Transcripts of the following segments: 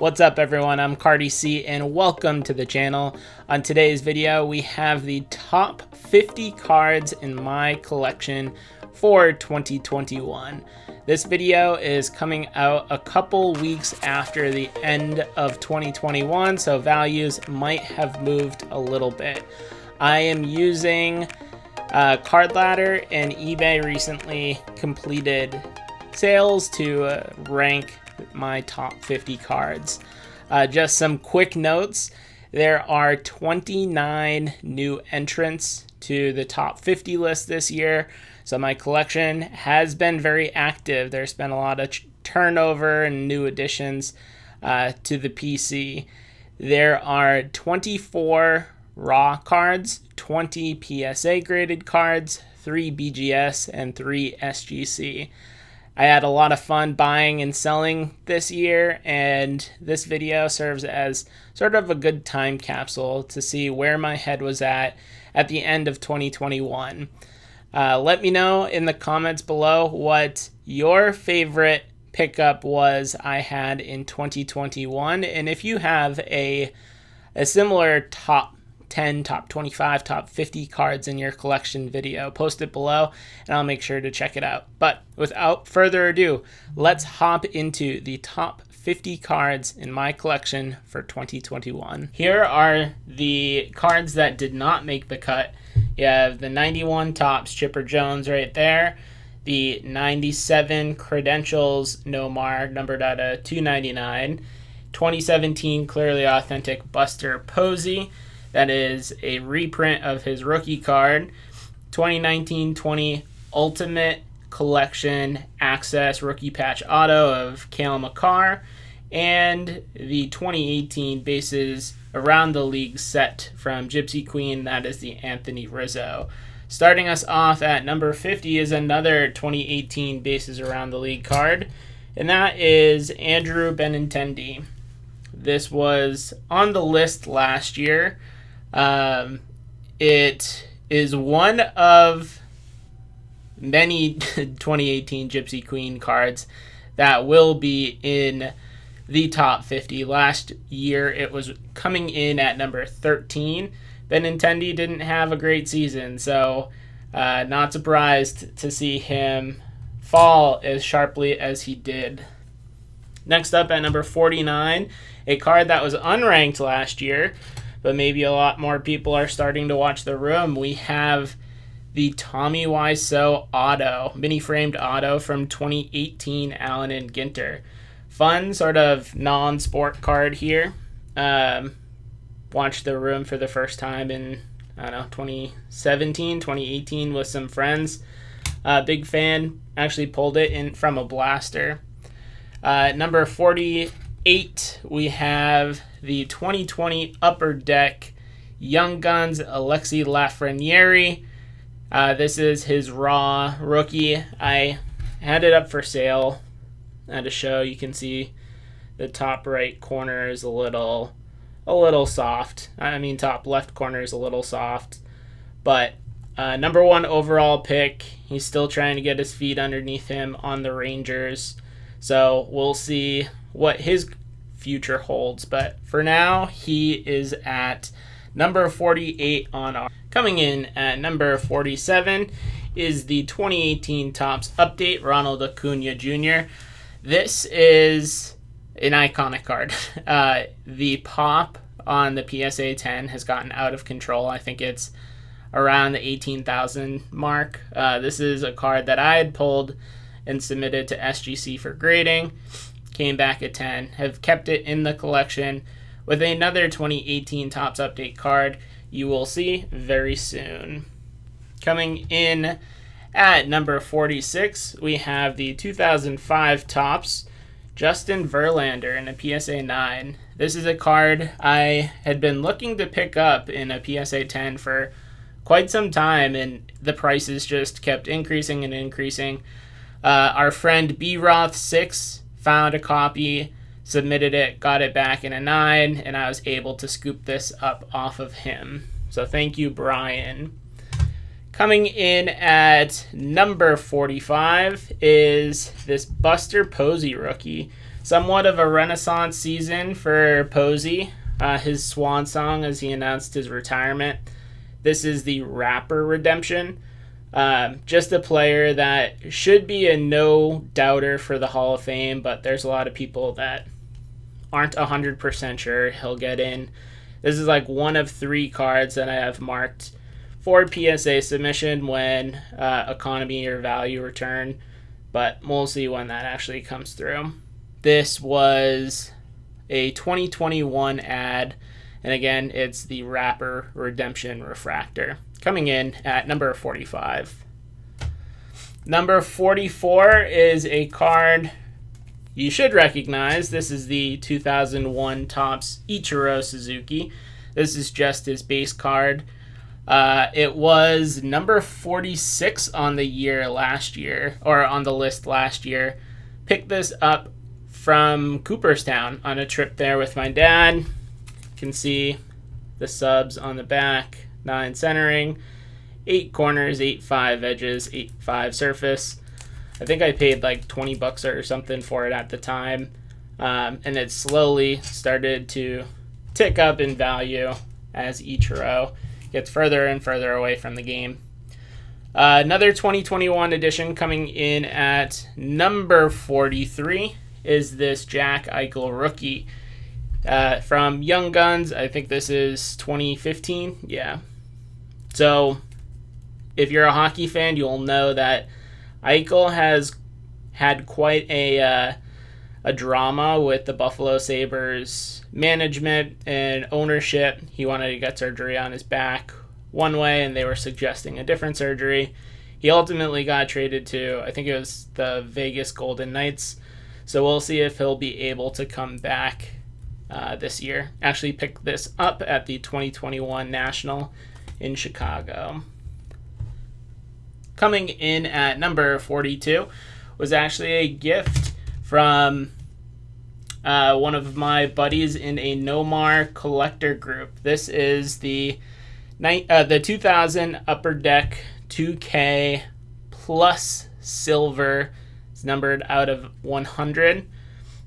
What's up everyone, I'm Cardi C and welcome to the channel. On today's video we have the top 50 cards in my collection for 2021. This video is coming out a couple weeks after the end of 2021, so values might have moved a little bit. I am using Card Ladder, and eBay recently completed sales to rank my top 50 cards. Just some quick notes. There are 29 new entrants to the top 50 list this year, so my collection has been very active. There's been a lot of turnover and new additions to the PC. There are 24 raw cards, 20 PSA graded cards, 3 BGS, and 3 SGC. I had a lot of fun buying and selling this year, and this video serves as sort of a good time capsule to see where my head was at the end of 2021. Let me know in the comments below what your favorite pickup was I had in 2021, and if you have a similar top 10, top 25, top 50 cards in your collection video, post it below and I'll make sure to check it out. But without further ado, let's hop into the top 50 cards in my collection for 2021. Here are the cards that did not make the cut. You have the 91 Topps Chipper Jones right there, the 97 Credentials Nomar numbered out of 299, 2017 Clearly Authentic Buster Posey. That is a reprint of his rookie card. 2019-20 Ultimate Collection Access Rookie Patch Auto of Cale Makar. And the 2018 Bases Around the League set from Gypsy Queen. That is the Anthony Rizzo. Starting us off at number 50 is another 2018 Bases Around the League card. And that is Andrew Benintendi. This was on the list last year. It is one of many 2018 Gypsy Queen cards that will be in the top 50. Last year it was coming in at number 13. Benintendi didn't have a great season, so not surprised to see him fall as sharply as he did. Next up at number 49, a card that was unranked last year, but maybe a lot more people are starting to watch the room. We have the Tommy Wiseau auto, mini framed auto from 2018 Allen and Ginter. Fun sort of non-sport card here. Watched the room for the first time in, 2017, 2018 with some friends. Big fan, actually pulled it in from a blaster. Number 48, we have the 2020 Upper Deck Young Guns Alexis Lafreniere. This is his raw rookie. I had it up for sale at a show. You can see the top right corner is a little soft. I mean, top left corner is a little soft. But number 1 overall pick. He's still trying to get his feet underneath him on the Rangers. So we'll see what his future holds, but for now he is at number 48 on our. Coming in at number 47 is the 2018 Topps Update Ronald Acuna Jr. This is an iconic card. The pop on the PSA 10 has gotten out of control. I think it's around the 18,000 mark. This is a card that I had pulled and submitted to SGC for grading. Came back at 10, have kept it in the collection with another 2018 Topps Update card you will see very soon. Coming in at number 46, we have the 2005 Topps Justin Verlander in a PSA 9. This is a card I had been looking to pick up in a PSA 10 for quite some time, and the prices just kept increasing and increasing. Our friend BRoth6 found a copy, submitted it, got it back in a 9, and I was able to scoop this up off of him. So thank you, Brian. Coming in at number 45 is this Buster Posey rookie. Somewhat of a renaissance season for Posey, his swan song as he announced his retirement. This is the Rapper redemption. Just a player that should be a no-doubter for the Hall of Fame, but there's a lot of people that aren't 100% sure he'll get in. This is like one of 3 cards that I have marked for PSA submission when economy or value return, but we'll see when that actually comes through. This was a 2021 ad, and again, it's the Rapper Redemption Refractor, coming in at number 45. Number 44 is a card you should recognize. This is the 2001 Topps Ichiro Suzuki. This is just his base card. It was number 46 on the year last year, or on the list last year. Picked this up from Cooperstown on a trip there with my dad. You can see the subs on the back, 9 centering, 8 corners, 8.5 edges, 8.5 surface. I think I paid like $20 or something for it at the time, and it slowly started to tick up in value as Ichiro gets further and further away from the game. Another 2021 edition coming in at number 43 is this Jack Eichel rookie from Young Guns. I think this is 2015. Yeah. So if you're a hockey fan, you'll know that Eichel has had quite a drama with the Buffalo Sabres management and ownership. He wanted to get surgery on his back one way, and they were suggesting a different surgery. He ultimately got traded to, I think it was the Vegas Golden Knights. So we'll see if he'll be able to come back this year. Actually picked this up at the 2021 National in Chicago. Coming in at number 42 was actually a gift from one of my buddies in a Nomar collector group. This is the 2000 Upper Deck 2K plus silver. It's numbered out of 100.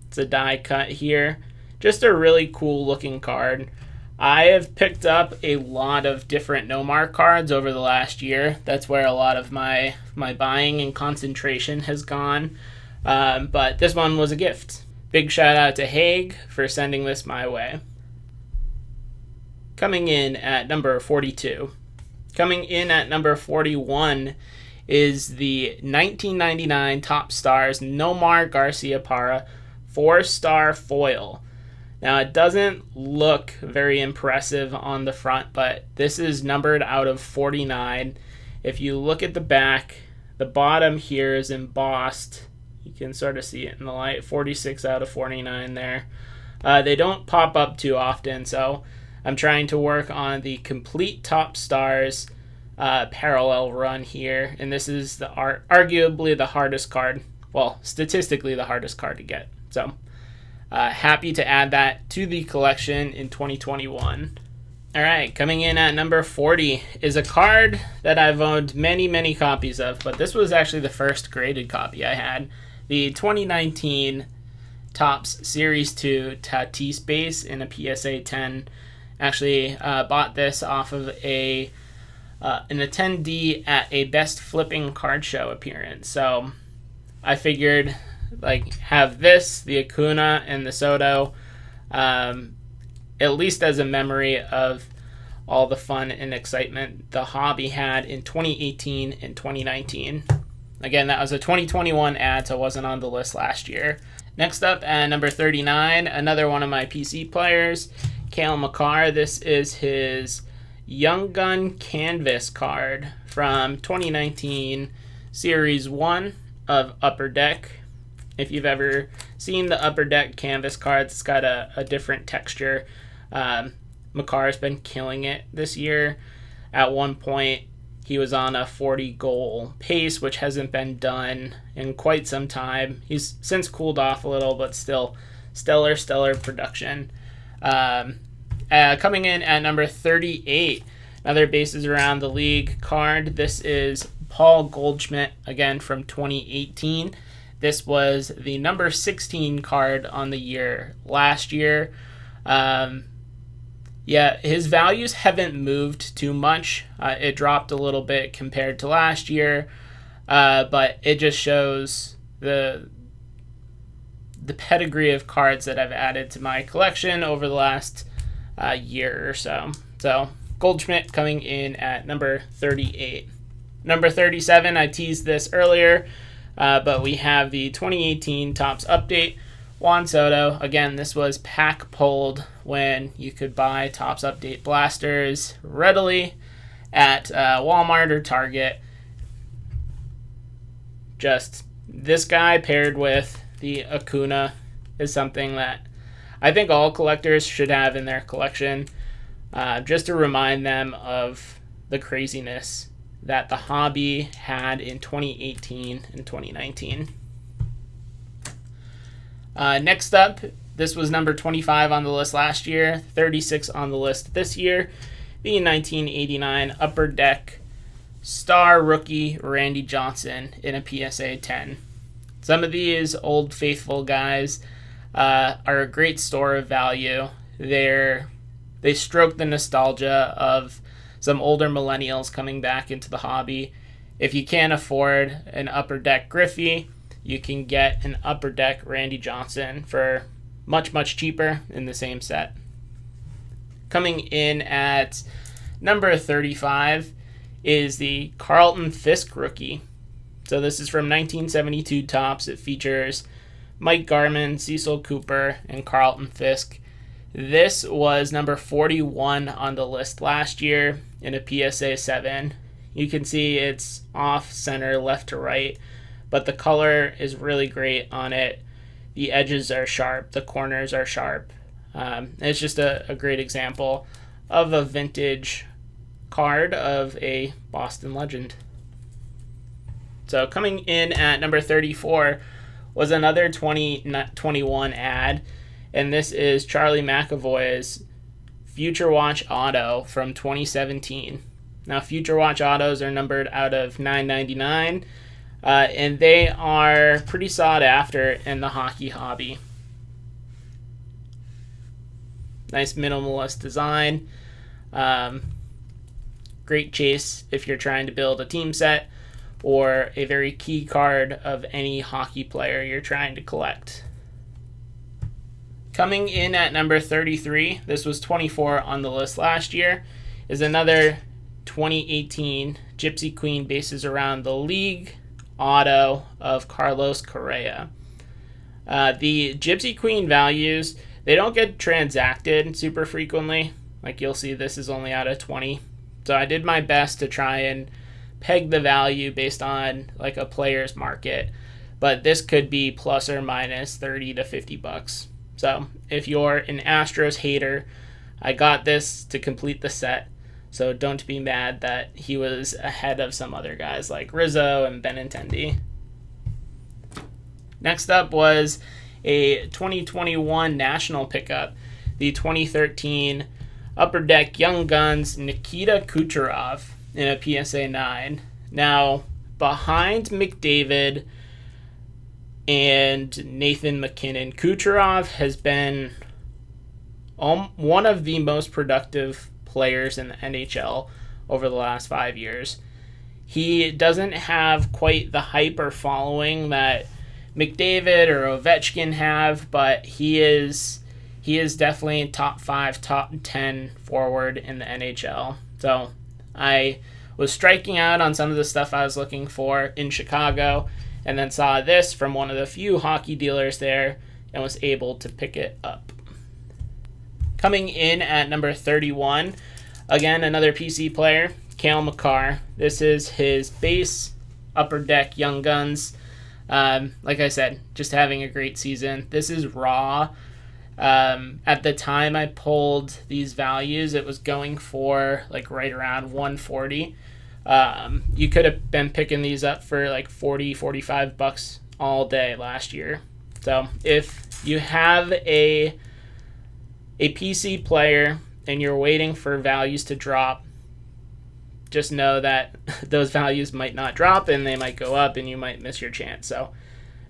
It's a die cut here. Just a really cool looking card. I have picked up a lot of different Nomar cards over the last year. That's where a lot of my buying and concentration has gone. But this one was a gift. Big shout out to Haig for sending this my way. Coming in at number 42. Coming in at number 41 is the 1999 Topps Stars Nomar Garciaparra 4-star foil. Now, it doesn't look very impressive on the front, but this is numbered out of 49. If you look at the back, the bottom here is embossed. You can sort of see it in the light. 46 out of 49 there. They don't pop up too often, so I'm trying to work on the complete Topps Stars parallel run here, and this is arguably the hardest card. Well, statistically the hardest card to get. So happy to add that to the collection in 2021. All right, coming in at number 40 is a card that I've owned many, many copies of, but this was actually the first graded copy I had. The 2019 Topps Series 2 Tatis base in a PSA 10. Actually bought this off of an attendee at a Best Flipping Card Show appearance. So I figured, have this, the Acuna, and the Soto, at least as a memory of all the fun and excitement the hobby had in 2018 and 2019. Again, that was a 2021 ad, so it wasn't on the list last year. Next up at number 39, another one of my PC players, Cale Makar. This is his Young Gun Canvas card from 2019 Series 1 of Upper Deck. If you've ever seen the Upper Deck Canvas cards, it's got a different texture. Makar's been killing it this year. At one point, he was on a 40-goal pace, which hasn't been done in quite some time. He's since cooled off a little, but still stellar production. Coming in at number 38, another Bases Around the League card. This is Paul Goldschmidt, again from 2018. This was the number 16 card on the year last year. Yeah, his values haven't moved too much. It dropped a little bit compared to last year, but it just shows the pedigree of cards that I've added to my collection over the last year or so. So Goldschmidt coming in at number 38. Number 37, I teased this earlier, but we have the 2018 Topps Update. Juan Soto. Again, this was pack pulled when you could buy Topps Update blasters readily at Walmart or Target. Just this guy paired with the Acuna is something that I think all collectors should have in their collection, just to remind them of the craziness that the hobby had in 2018 and 2019. Next up, this was number 25 on the list last year, 36 on the list this year, the 1989 Upper Deck star rookie Randy Johnson in a PSA 10. Some of these old faithful guys are a great store of value. They stroke the nostalgia of some older millennials coming back into the hobby. If you can't afford an Upper Deck Griffey, you can get an Upper Deck Randy Johnson for much, much cheaper in the same set. Coming in at number 35 is the Carlton Fisk rookie. So this is from 1972 Topps. It features Mike Garman, Cecil Cooper, and Carlton Fisk. This was number 41 on the list last year in a PSA 7. You can see it's off center, left to right, but the color is really great on it. The edges are sharp, the corners are sharp. It's just a great example of a vintage card of a Boston legend. So coming in at number 34 was another 2021 ad, and this is Charlie McAvoy's Future Watch Auto from 2017. Now, Future Watch Autos are numbered out of 999, and they are pretty sought after in the hockey hobby. Nice minimalist design. Great chase if you're trying to build a team set or a very key card of any hockey player you're trying to collect. Coming in at number 33, this was 24 on the list last year, is another 2018 Gypsy Queen bases around the league auto of Carlos Correa. The Gypsy Queen values, they don't get transacted super frequently. Like you'll see, this is only out of 20. So I did my best to try and peg the value based on like a player's market, but this could be plus or minus 30 to 50 bucks. So if you're an Astros hater, I got this to complete the set. So don't be mad that he was ahead of some other guys like Rizzo and Benintendi. Next up was a 2021 national pickup, the 2013 Upper Deck Young Guns Nikita Kucherov in a PSA 9. Now, behind McDavid and Nathan McKinnon, Kucherov has been one of the most productive players in the NHL over the last 5 years. He doesn't have quite the hype or following that McDavid or Ovechkin have, but he is definitely top 5, top 10 forward in the NHL. So I was striking out on some of the stuff I was looking for in Chicago, and then saw this from one of the few hockey dealers there and was able to pick it up. Coming in at number 31, again, another PC player, Cale Makar. This is his base Upper Deck Young Guns. Like I said, just having a great season. This is raw. At the time I pulled these values, it was going for like right around 140. You could have been picking these up for like 40, 45 bucks all day last year. So if you have a PC player and you're waiting for values to drop, just know that those values might not drop and they might go up and you might miss your chance. So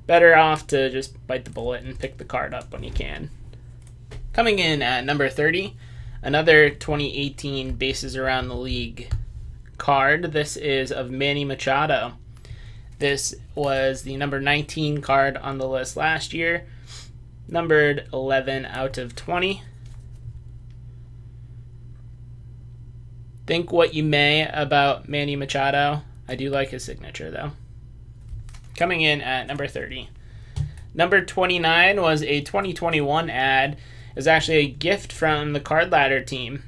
better off to just bite the bullet and pick the card up when you can. Coming in at number 30, another 2018 Bases Around the League card. This is of Manny Machado. This was the number 19 card on the list last year, numbered 11 out of 20. Think what you may about Manny Machado. I do like his signature, though. Coming in at number 30. Number 29 was a 2021 ad. It was actually a gift from the Card Ladder team.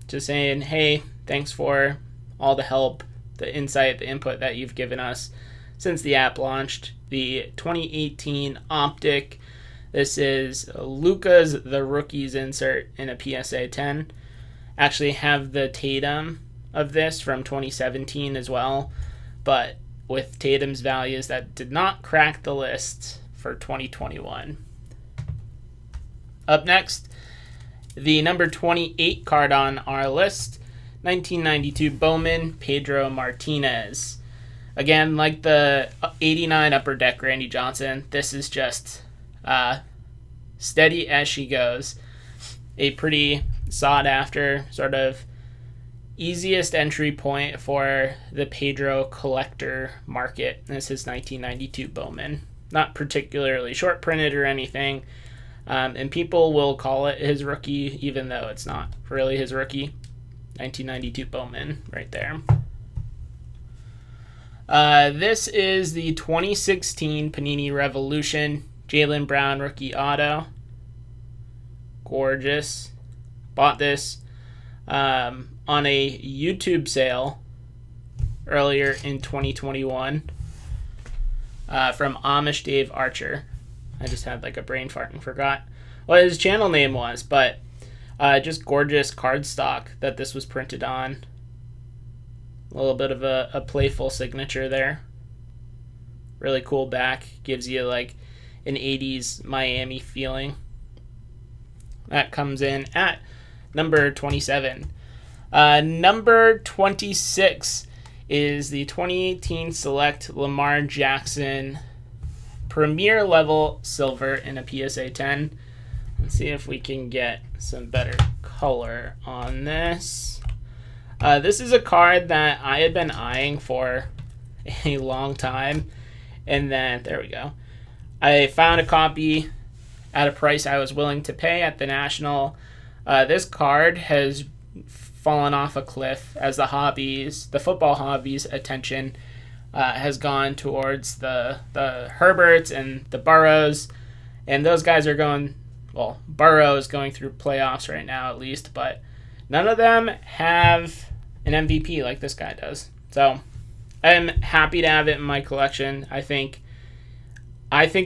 Just saying, hey, thanks for all the help, the insight, the input that you've given us since the app launched. The 2018 Optic. This is Luka's The Rookies insert in a PSA 10. Actually have the Tatum of this from 2017 as well, but with Tatum's values that did not crack the list for 2021. Up next, the number 28 card on our list, 1992 Bowman Pedro Martinez. Again, like the 89 Upper Deck Randy Johnson, this is just steady as she goes. A pretty sought after sort of easiest entry point for the Pedro collector market. This is 1992 Bowman. Not particularly short printed or anything. And people will call it his rookie, even though it's not really his rookie. 1992 Bowman right there. This is the 2016 Panini Revolution Jaylen Brown rookie auto. Gorgeous. Bought this on a YouTube sale earlier in 2021 from Amish Dave Archer. I just had like a brain fart and forgot what his channel name was, but just gorgeous cardstock that this was printed on. A little bit of a playful signature there. Really cool back. Gives you like an 80s Miami feeling. That comes in at number 27. Number 26 is the 2018 Select Lamar Jackson Premier Level Silver in a PSA 10. Let's see if we can get some better color on this. This is a card that I had been eyeing for a long time, and then, there we go. I found a copy at a price I was willing to pay at the National. This card has fallen off a cliff as the football hobby's attention has gone towards the Herberts and the Burrows, and those guys are going, well, Burrow is going through playoffs right now at least, but none of them have an MVP like this guy does. So I'm happy to have it in my collection. I think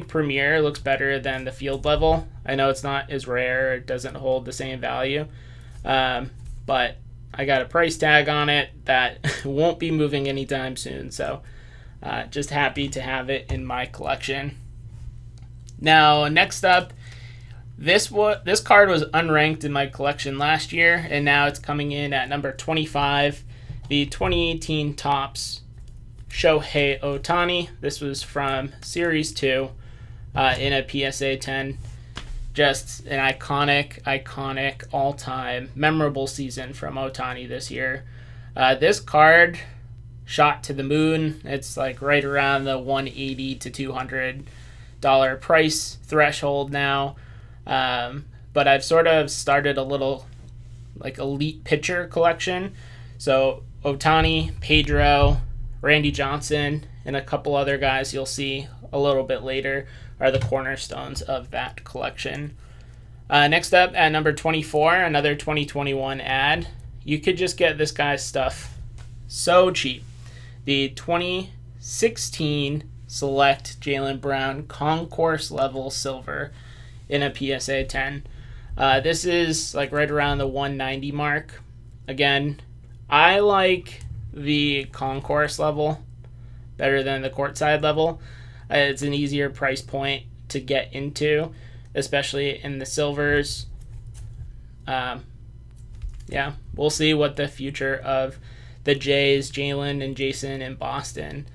Premier looks better than the field level. I know it's not as rare. It doesn't hold the same value. But I got a price tag on it that won't be moving anytime soon. So just happy to have it in my collection. Now, next up, this card was unranked in my collection last year, and now it's coming in at number 25. The 2018 Topps Shohei Ohtani. This was from Series 2 in a PSA 10. Just an iconic, all-time, memorable season from Ohtani this year. This card shot to the moon. It's like right around the $180 to $200 price threshold now. But I've sort of started a little like elite pitcher collection. So Ohtani, Pedro, Randy Johnson, and a couple other guys you'll see a little bit later are the cornerstones of that collection. Next up at number 24, another 2021 ad. You could just get this guy's stuff so cheap. The 2016 Select Jaylen Brown Concourse Level Silver in a PSA 10. This is like right around the 190 mark. Again, I like the concourse level better than the courtside level. It's an easier price point to get into, especially in the silvers. Yeah, we'll see what the future of the Jays, Jalen and Jason in Boston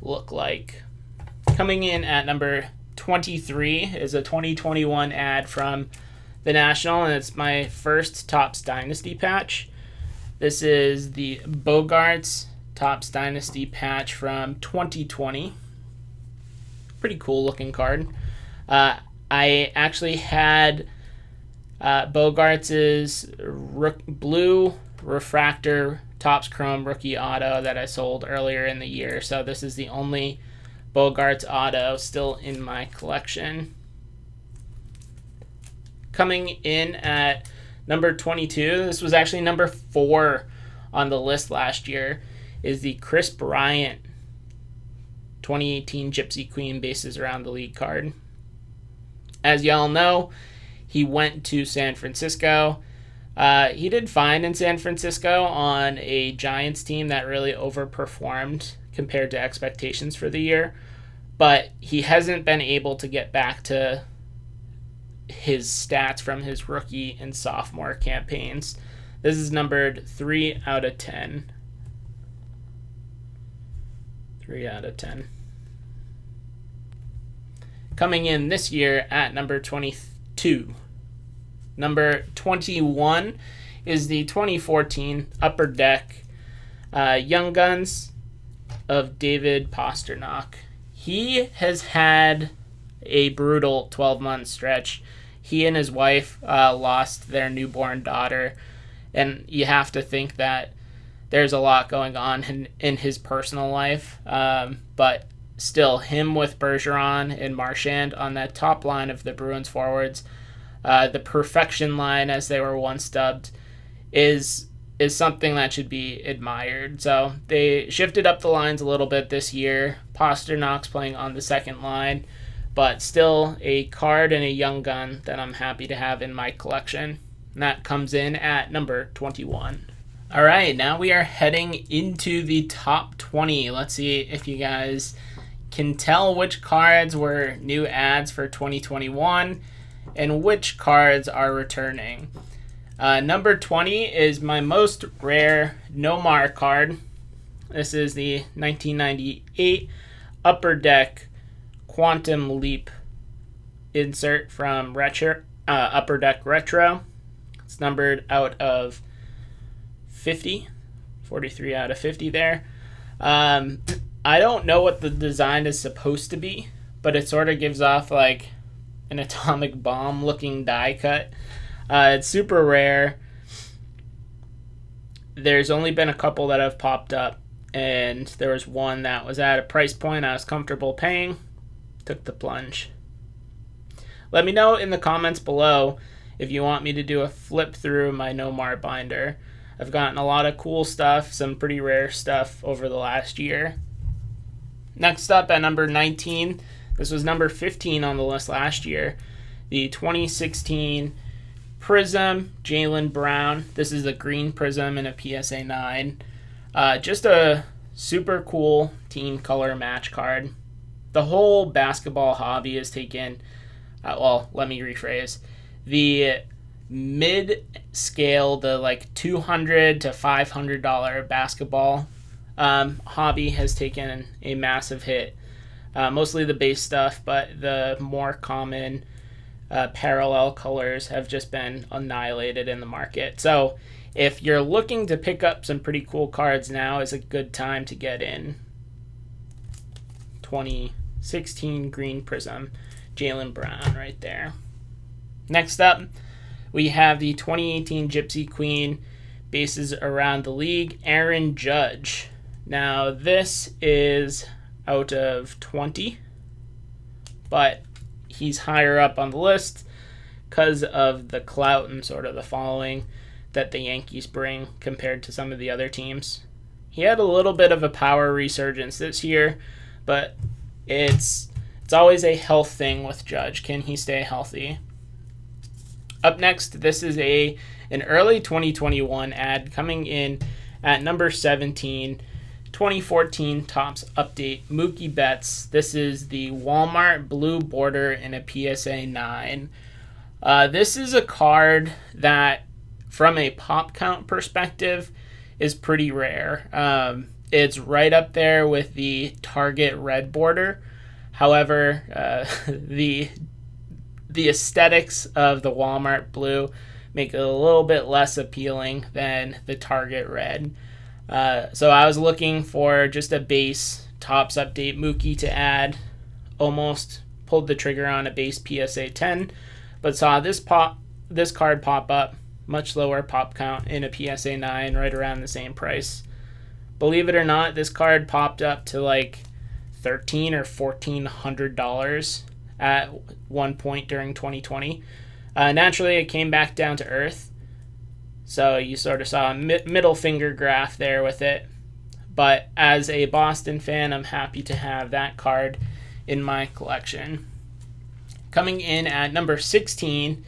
look like Coming in at number 23 is a 2021 ad from the National, and it's my first Topps Dynasty patch. This is the Bogarts Topps Dynasty patch from 2020. Pretty cool looking card. I actually had Bogarts' blue refractor Topps Chrome rookie auto that I sold earlier in the year, so this is the only Bogarts auto still in my collection. Coming in at number 22, this was actually number 4 on the list last year, is the Chris Bryant 2018 Gypsy Queen bases around the league card. As y'all know, he went to San Francisco. He did fine in San Francisco on a Giants team that really overperformed compared to expectations for the year, but he hasn't been able to get back to his stats from his rookie and sophomore campaigns. This is numbered 3 out of 10. 3 out of 10. Coming in this year at number 22. Number 21 is the 2014 Upper Deck Young Guns of David Pastrnak. He has had a brutal 12-month stretch. He and his wife lost their newborn daughter, and you have to think that there's a lot going on in his personal life, but still, him with Bergeron and Marchand on that top line of the Bruins forwards, the perfection line, as they were once dubbed, is something that should be admired. So they shifted up the lines a little bit this year. Pasternak's playing on the second line, but still a card and a young gun that I'm happy to have in my collection. And that comes in at number 21. All right, now we are heading into the top 20. Let's see if you guys can tell which cards were new ads for 2021 and which cards are returning. Number 20 is my most rare Nomar card. This is the 1998 Upper Deck Quantum Leap insert from Upper Deck Retro. It's numbered out of 50, 43 out of 50 there. I don't know what the design is supposed to be, but it sort of gives off like an atomic bomb looking die cut. It's super rare. There's only been a couple that have popped up, and there was one that was at a price point I was comfortable paying. Took the plunge. Let me know in the comments below if you want me to do a flip through my Nomar binder. I've gotten a lot of cool stuff, some pretty rare stuff over the last year. Next up at number 19, this was number 15 on the list last year, the 2016 Prism Jaylen Brown. This is a green Prism in a PSA 9. Just a super cool team color match card. The whole basketball hobby has taken, let me rephrase. The mid-scale, the like $200 to $500 basketball hobby has taken a massive hit. Mostly the base stuff, but the more common parallel colors have just been annihilated in the market. So if you're looking to pick up some pretty cool cards, now is a good time to get in. 2016 Green Prism, Jaylen Brown right there. Next up, we have the 2018 Gypsy Queen bases around the league, Aaron Judge. Now this is out of 20, but he's higher up on the list because of the clout and sort of the following that the Yankees bring compared to some of the other teams. He had a little bit of a power resurgence this year, but it's always a health thing with Judge. Can he stay healthy? Up next, this is an early 2021 ad coming in at number 17, 2014 Topps Update Mookie Betts. This is the Walmart blue border in a PSA 9. This is a card that, from a pop count perspective, is pretty rare. It's right up there with the Target red border. However, the aesthetics of the Walmart blue make it a little bit less appealing than the Target red. So I was looking for just a base Topps Update Mookie to add. Almost pulled the trigger on a base PSA 10, but saw this card pop up, much lower pop count in a PSA 9, right around the same price. Believe it or not, this card popped up to like $1,300 or $1,400 at one point during 2020. Naturally, it came back down to earth, so you sort of saw a middle finger graph there with it. But as a Boston fan, I'm happy to have that card in my collection. Coming in at number 16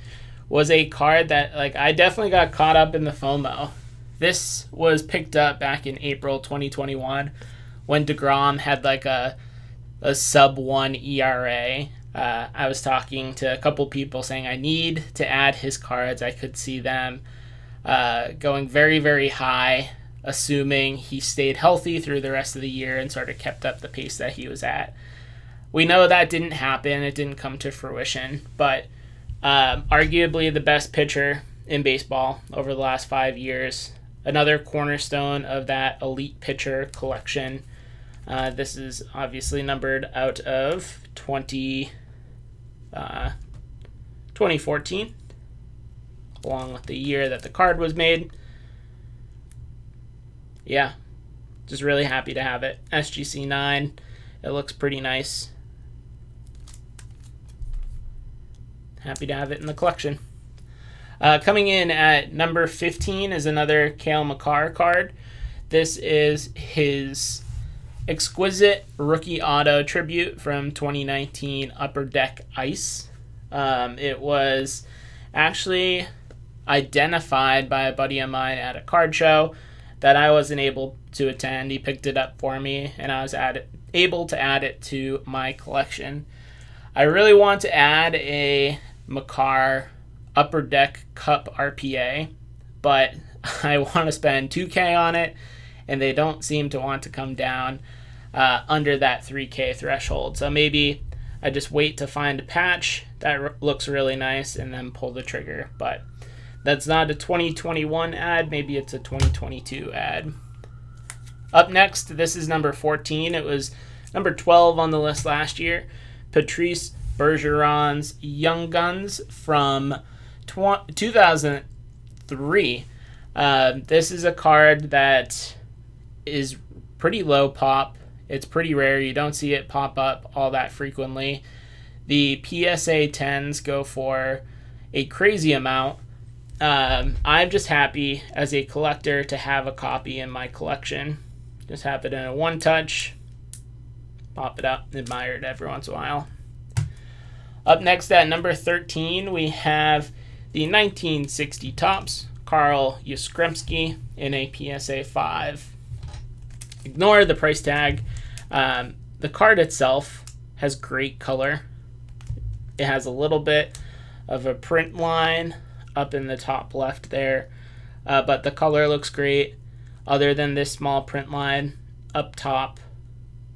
was a card that I definitely got caught up in the FOMO. This was picked up back in April 2021 when DeGrom had a sub 1 ERA. I was talking to a couple people saying I need to add his cards. I could see them going very, very high, assuming he stayed healthy through the rest of the year and sort of kept up the pace that he was at. We know that didn't happen. It didn't come to fruition, but arguably the best pitcher in baseball over the last 5 years. Another cornerstone of that elite pitcher collection. This is obviously numbered out of 2014, along with the year that the card was made. Yeah, just really happy to have it. SGC 9, it looks pretty nice. Happy to have it in the collection. Coming in at number 15 is another Cale Makar card. This is his exquisite rookie auto tribute from 2019 Upper Deck Ice. It was actually identified by a buddy of mine at a card show that I wasn't able to attend. He picked it up for me, and I was able to add it to my collection. I really want to add a Makar Upper Deck Cup RPA, but I want to spend $2K on it, and they don't seem to want to come down under that $3K threshold. So maybe I just wait to find a patch that looks really nice and then pull the trigger. But that's not a 2021 ad. Maybe it's a 2022 ad. Up next, this is number 14. It was number 12 on the list last year. Patrice Bergeron's Young Guns from 2003. This is a card that is pretty low pop. It's pretty rare. You don't see it pop up all that frequently. The PSA 10s go for a crazy amount. I'm just happy as a collector to have a copy in my collection. Just have it in a one-touch. Pop it up, admire it every once in a while. Up next at number 13, we have the 1960 Topps Carl Yastrzemski in a PSA 5. Ignore the price tag. The card itself has great color. It has a little bit of a print line up in the top left there, but the color looks great. Other than this small print line up top,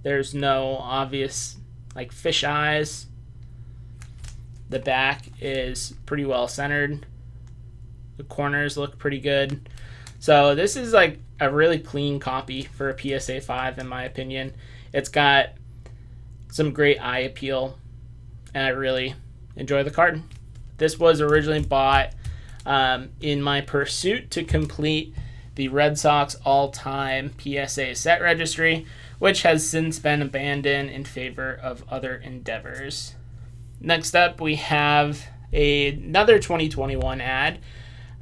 there's no obvious fish eyes. The back is pretty well centered. The corners look pretty good. So this is a really clean copy for a PSA 5 in my opinion. It's got some great eye appeal, and I really enjoy the card. This was originally bought in my pursuit to complete the Red Sox all-time PSA set registry, which has since been abandoned in favor of other endeavors. Next up, we have another 2021 ad.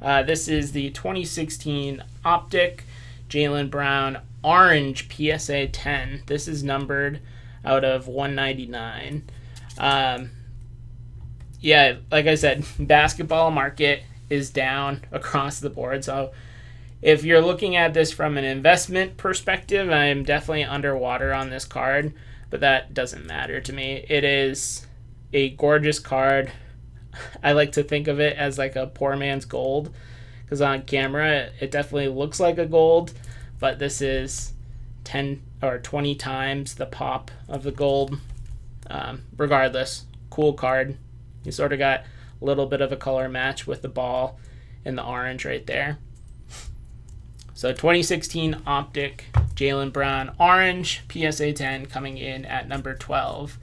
This is the 2016 Optic Jaylen Brown Orange PSA 10. This is numbered out of 199. Yeah, like I said, basketball market is down across the board. So if you're looking at this from an investment perspective, I'm definitely underwater on this card, but that doesn't matter to me. It is a gorgeous card. I like to think of it as a poor man's gold, because on camera it definitely looks like a gold, but this is 10 or 20 times the pop of the gold. Regardless, cool card. You sort of got a little bit of a color match with the ball and the orange right there. So 2016 Optic Jaylen Brown Orange PSA 10 coming in at number 12.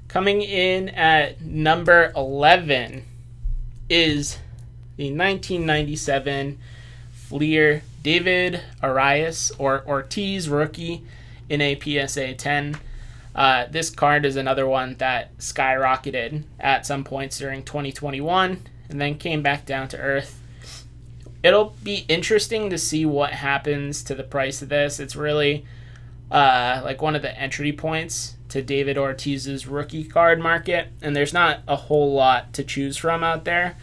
Coming in at number 11 is the 1997 Fleer David Arias or Ortiz rookie in a PSA 10. This card is another one that skyrocketed at some points during 2021 and then came back down to earth. It'll be interesting to see what happens to the price of this. It's really like one of the entry points to David Ortiz's rookie card market, and there's not a whole lot to choose from out there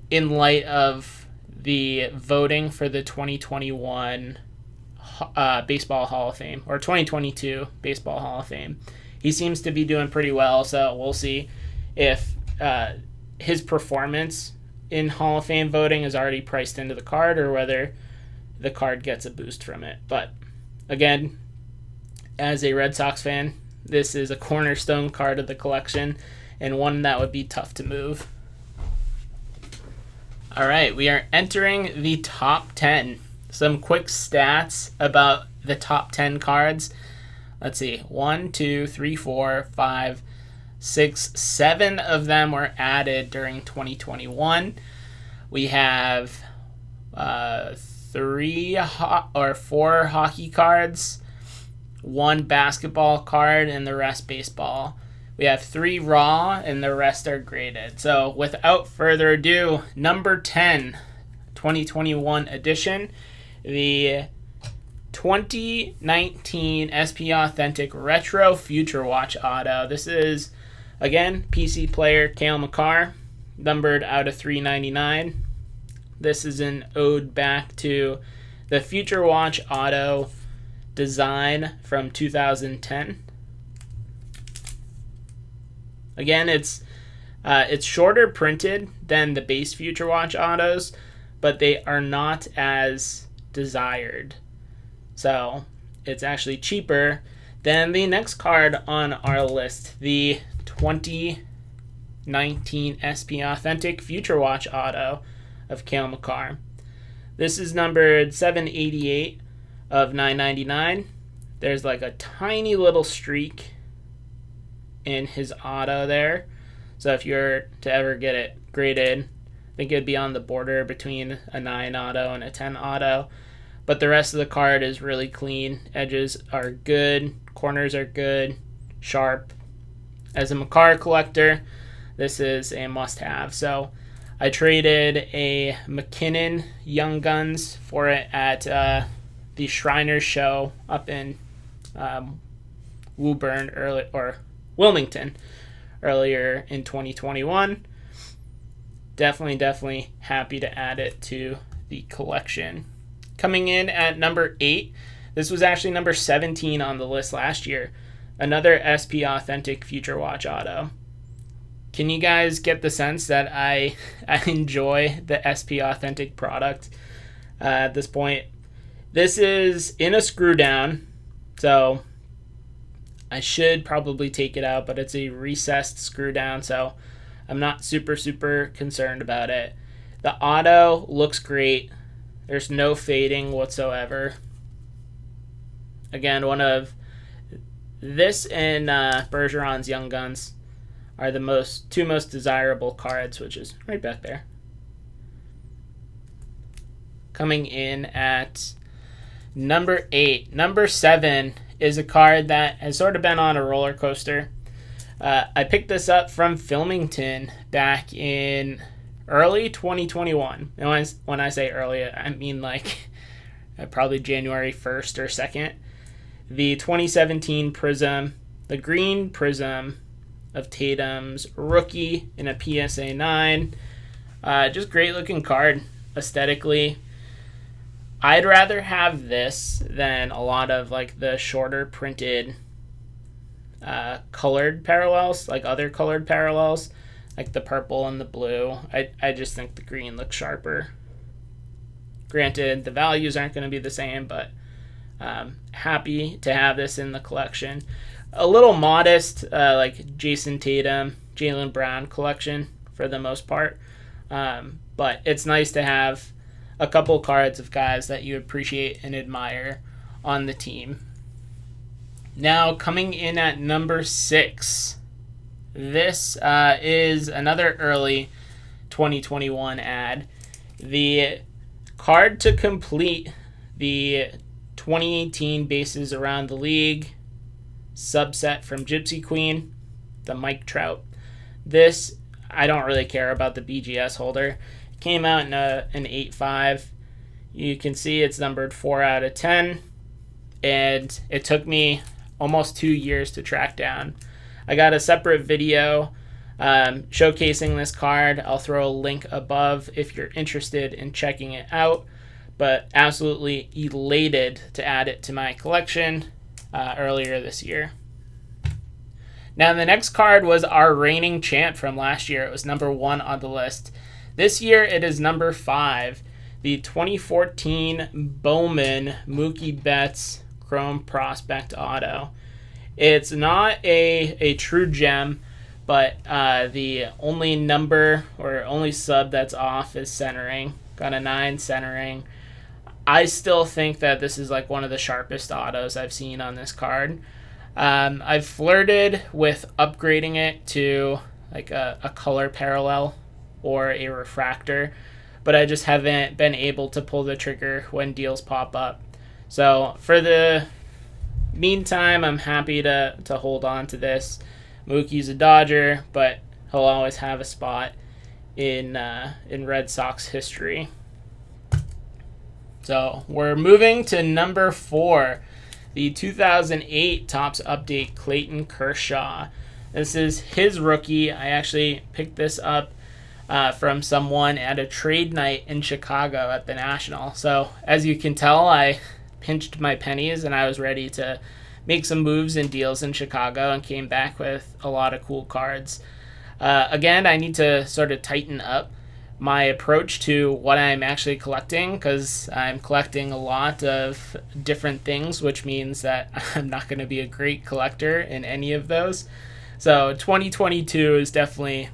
in light of the voting for the 2021 Baseball Hall of Fame, or 2022 Baseball Hall of Fame. He seems to be doing pretty well, so we'll see if his performance in Hall of Fame voting is already priced into the card or whether the card gets a boost from it. But again, as a Red Sox fan, this is a cornerstone card of the collection and one that would be tough to move. All right, we are entering the top 10. Some quick stats about the top 10 cards. Let's see, 1, 2, 3, 4, 5, 6, 7 of them were added during 2021. We have 4 hockey cards, 1 basketball card, and the rest baseball. We have 3 raw, and the rest are graded. So without further ado, number 10, 2021 edition, the 2019 SP Authentic Retro Future Watch Auto. This is, again, PC player Cale Makar, numbered out of 399. This is an ode back to the Future Watch Auto design from 2010. Again, it's shorter printed than the base Future Watch Autos, but they are not as desired. So it's actually cheaper than the next card on our list, the 2019 SP Authentic Future Watch Auto of Cale Makar. This is numbered 788 of 999. There's like a tiny little streak in his auto there. So if you're to ever get it graded, I think it'd be on the border between a 9 auto and a 10 auto. But the rest of the card is really clean. Edges are good. Corners are good. Sharp. As a Makar collector, this is a must-have. So I traded a McKinnon Young Guns for it at the Shriners show up in Wilmington earlier in 2021. Definitely happy to add it to the collection. Coming in at number 8, this was actually number 17 on the list last year. Another SP Authentic Future Watch Auto. Can you guys get the sense that I enjoy the SP Authentic product at this point? This is in a screw down, so I should probably take it out, but it's a recessed screw down, so I'm not super concerned about it. The auto looks great. There's no fading whatsoever. Again, one of this and Bergeron's Young Guns are the two most desirable cards, which is right back there. Coming in at number 8. Number 7 is a card that has sort of been on a roller coaster. I picked this up from Filmington back in early 2021. And when I say early, I mean like probably January 1st or 2nd. The 2017 Prism, the green Prism of Tatum's rookie in a PSA 9. Just great looking card aesthetically. I'd rather have this than a lot of like the shorter printed colored parallels, like other colored parallels, like the purple and the blue. I just think the green looks sharper. Granted, the values aren't going to be the same, but happy to have this in the collection. a little modest, like Jason Tatum, Jaylen Brown collection for the most part. But it's nice to have a couple cards of guys that you appreciate and admire on the team. Now, coming in at number 6, this is another early 2021 ad. The card to complete the 2018 bases around the league subset from Gypsy Queen, the Mike Trout. This, I don't really care about the BGS holder. It came out in an 8.5. You can see it's numbered 4 out of 10, and it took me almost 2 years to track down. I got a separate video showcasing this card. I'll throw a link above if you're interested in checking it out, but absolutely elated to add it to my collection earlier this year. Now, the next card was our reigning champ from last year. It was number 1 on the list. This year, it is number 5, the 2014 Bowman Mookie Betts Chrome Prospect Auto. It's not a true gem, but the only number or only sub that's off is centering. Got a 9 centering. I still think that this is like one of the sharpest autos I've seen on this card. I've flirted with upgrading it to like a color parallel or a refractor, but I just haven't been able to pull the trigger when deals pop up. So for the meantime, I'm happy to hold on to this. Mookie's a Dodger, but he'll always have a spot in Red Sox history. So we're moving to number 4, the 2008 Topps Update Clayton Kershaw. This is his rookie. I actually picked this up from someone at a trade night in Chicago at the National. So as you can tell, I pinched my pennies and I was ready to make some moves and deals in Chicago and came back with a lot of cool cards. Again, I need to sort of tighten up my approach to what I'm actually collecting, because I'm collecting a lot of different things, which means that I'm not going to be a great collector in any of those. So 2022 is definitely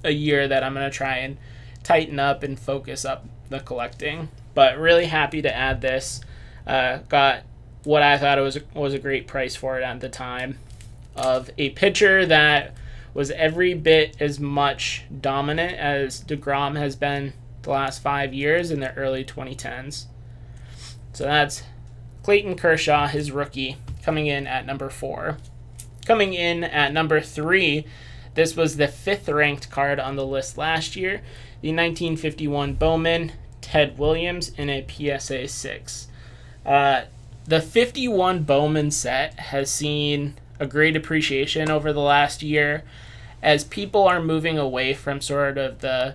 a year that I'm going to try and tighten up and focus up the collecting. But really happy to add this. Got what I thought it was a great price for it at the time, of a pitcher that was every bit as much dominant as DeGrom has been the last 5 years in the early 2010s. So that's Clayton Kershaw, his rookie, coming in at number 4. Coming in at number 3, this was the 5th ranked card on the list last year, the 1951 Bowman Ted Williams in a PSA 6. The 51 Bowman set has seen a great appreciation over the last year as people are moving away from sort of the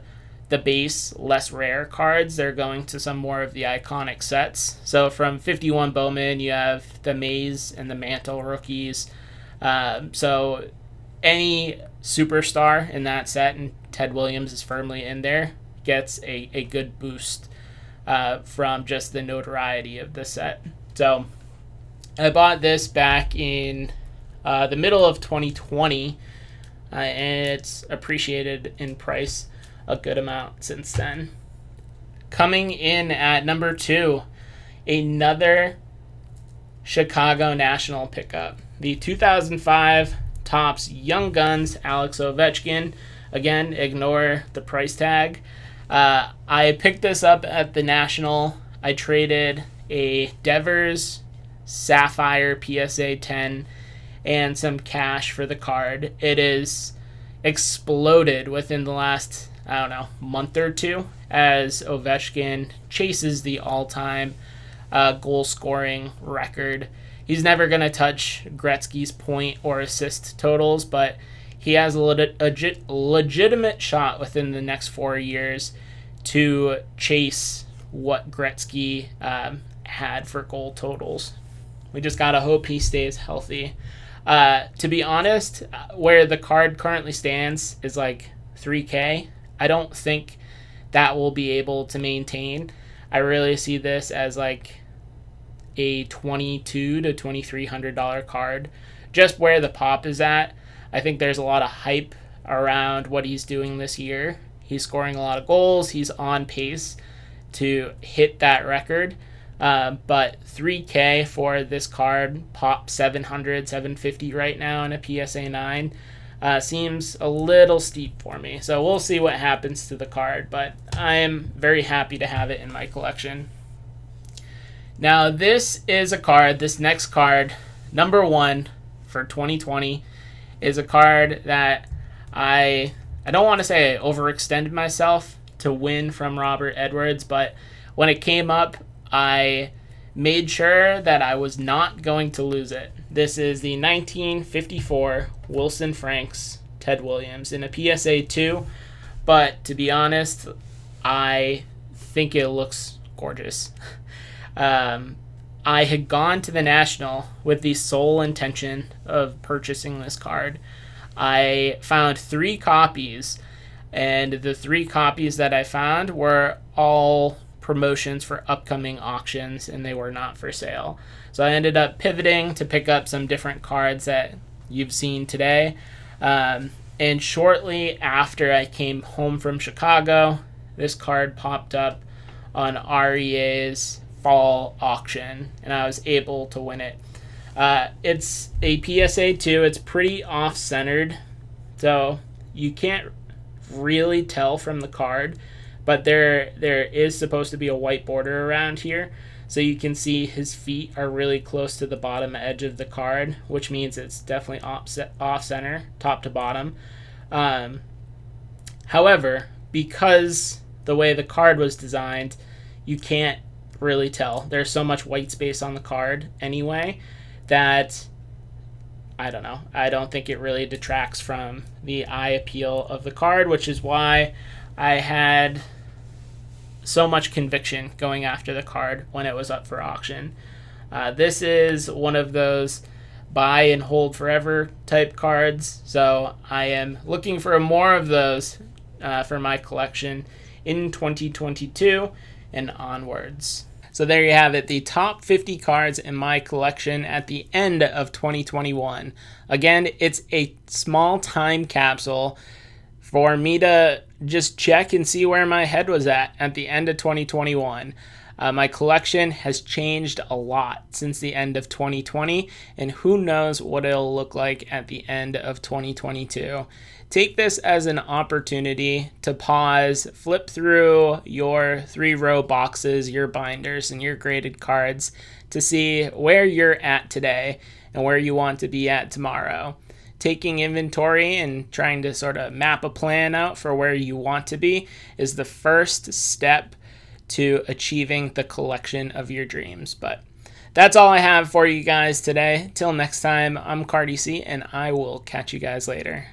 base, less rare cards. They're going to some more of the iconic sets. So from 51 Bowman, you have the Mays and the Mantle rookies. So any superstar in that set, and Ted Williams is firmly in there, gets a good boost from just the notoriety of the set. So I bought this back in the middle of 2020, and it's appreciated in price a good amount since then. Coming in at number 2, another Chicago National pickup, the 2005 Topps Young Guns Alex Ovechkin. Again, ignore the price tag. I picked this up at the National. I traded a Devers Sapphire PSA 10 and some cash for the card. It is exploded within the last, month or two, as Ovechkin chases the all-time goal scoring record. He's never going to touch Gretzky's point or assist totals, but he has a legitimate shot within the next 4 years to chase what Gretzky had for goal totals. We just got to hope he stays healthy. To be honest, where the card currently stands is like $3K. I don't think that will be able to maintain. I really see this as like a $2,200 to $2,300 card just where the pop is at. I think there's a lot of hype around what he's doing this year. He's scoring a lot of goals. He's on pace to hit that record. But 3K for this card, pop 700, 750 right now in a PSA 9, seems a little steep for me. So we'll see what happens to the card, but I am very happy to have it in my collection. Now this is a card, this next card, number 1 for 2020, is a card that I don't want to say I overextended myself to win from Robert Edwards, but when it came up, I made sure that I was not going to lose it. This is the 1954 Wilson Franks Ted Williams in a PSA 2, but to be honest, I think it looks gorgeous. I had gone to the National with the sole intention of purchasing this card. I found 3 copies, and the 3 copies that I found were all promotions for upcoming auctions, and they were not for sale. So I ended up pivoting to pick up some different cards that you've seen today. And shortly after I came home from Chicago, this card popped up on REA's fall auction, and I was able to win it. It's a PSA 2. It's pretty off-centered, so you can't really tell from the card, but there is supposed to be a white border around here, so you can see his feet are really close to the bottom edge of the card, which means it's definitely off-center, top to bottom. However, because the way the card was designed, you can't really tell. There's so much white space on the card anyway that I don't know. I don't think it really detracts from the eye appeal of the card, which is why I had so much conviction going after the card when it was up for auction. This is one of those buy and hold forever type cards, so I am looking for more of those for my collection in 2022 and onwards. So there you have it, the top 50 cards in my collection at the end of 2021. Again, it's a small time capsule for me to just check and see where my head was at the end of 2021. My collection has changed a lot since the end of 2020, and who knows what it'll look like at the end of 2022. Take this as an opportunity to pause, flip through your 3-row boxes, your binders, and your graded cards to see where you're at today and where you want to be at tomorrow. Taking inventory and trying to sort of map a plan out for where you want to be is the first step to achieving the collection of your dreams. But that's all I have for you guys today. Till next time, I'm Cardi C, and I will catch you guys later.